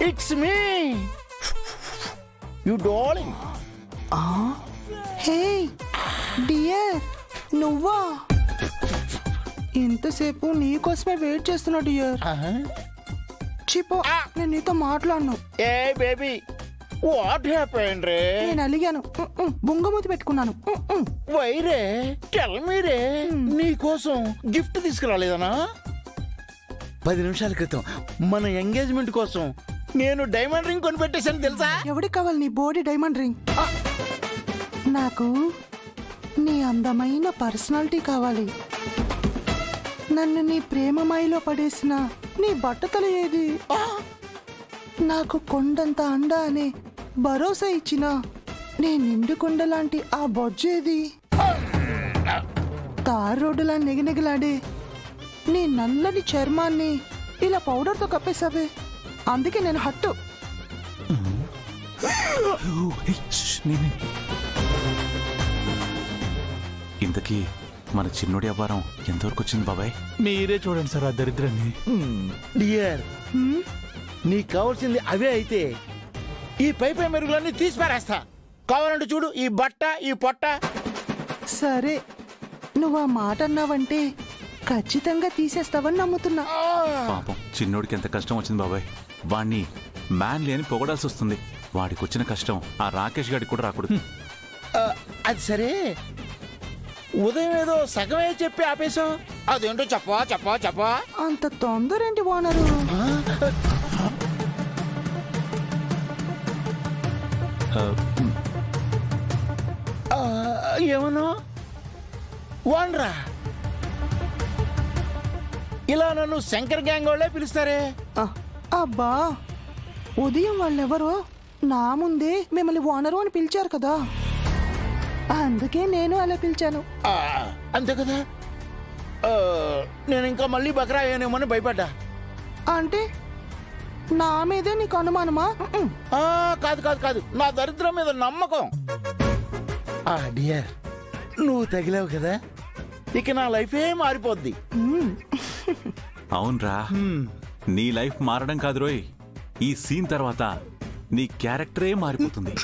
It's me you darling. Hey dear, నువ్వా? ఇంతసేపు నీకోసమే వెయిట్ చేస్తున్నా డియర్. చిపో, నేను నీతో మాట్లాడను. ఏ బేబీ, వాట్ హ్యాపెండ్ రే? నేను అలిగాను, బుంగమూతి పెట్టుకున్నాను. వైరే టెల్ మీ రే, నీకోసం గిఫ్ట్ తీసుకురాలేదనా? 10 నిమిషాల క్రితం మన ఎంగేజ్మెంట్ కోసం నేను డైమండ్ రింగ్ కొనిపెట్టేశాను తెలుసా? ఎవడికి కావాలి నీ బోడీ డైమండ్ రింగ్? నాకు నీ అందమైన పర్సనాలిటీ కావాలి. నన్ను నీ ప్రేమమాయిలో పడేసిన నీ బట్టతల ఏది? నాకు కొండంత అండ అనే భరోసా ఇచ్చిన నీ నిండు కొండ లాంటి ఆ బొజ్జేది? తార్ రోడ్డులా నెగనెగలాడే నీ నల్లని చర్మాన్ని ఇలా పౌడర్తో కప్పేసావే, అందుకే నేను హట్టు. ఇంతకీ మన చిన్నోడి వ్యాపారం ఎంతవరకు వచ్చింది బాబాయ్? మీరే చూడండి సార్ ఆ దరిద్రాన్ని. డియర్, నీకు కావాల్సింది అవే అయితే ఈ పై మెరుగులన్నీ తీసి పారేస్తా. కావాలంటే చూడు, ఈ బట్ట, ఈ పొట్ట. సరే, నువ్వు ఆ మాట అన్నావంటే ఖచ్చితంగా తీసేస్తావని నమ్ముతున్నా. పాపం చిన్నోడికి ఎంత కష్టం వచ్చింది బాబాయ్. వాణ్ణి మ్యాన్ లేని పొగడాల్సి వస్తుంది. వాడికి వచ్చిన కష్టం ఆ రాకేష్ గారికి కూడా రాకూడదు. అది సరే, ఉదయం ఏదో సగమే చెప్పి ఆపేశావు. అదేంటో చెప్పా చెప్పా చెప్పా. అంత తొందర ఏంటి ఓనరు? ఏమన్నా వాన్రా, ఇలా నన్ను శంకర్ గ్యాంగ్ వాళ్ళే పిలుస్తారే. అబ్బా, ఉదయం వాళ్ళెవరో నా ముందే మిమ్మల్ని ఓనరు అని పిలిచారు కదా, అందుకే నేను అలా పిలిచాను. అంతే కదా. నేను ఇంకా మళ్ళీ బకరా అయ్యానేమని భయపడ్డా. అంటే నా మీదే నీకు అనుమానమా? కాదు కాదు కాదు, నా దరిద్రం మీద నమ్మకం. డియర్, నువ్వు తగిలావు కదా, ఇక నా లైఫే మారిపోద్ది. అవునరా, నీ లైఫ్ మారడం కాదు రోయ్, ఈ సీన్ తర్వాత నీ క్యారెక్టరే మారిపోతుంది.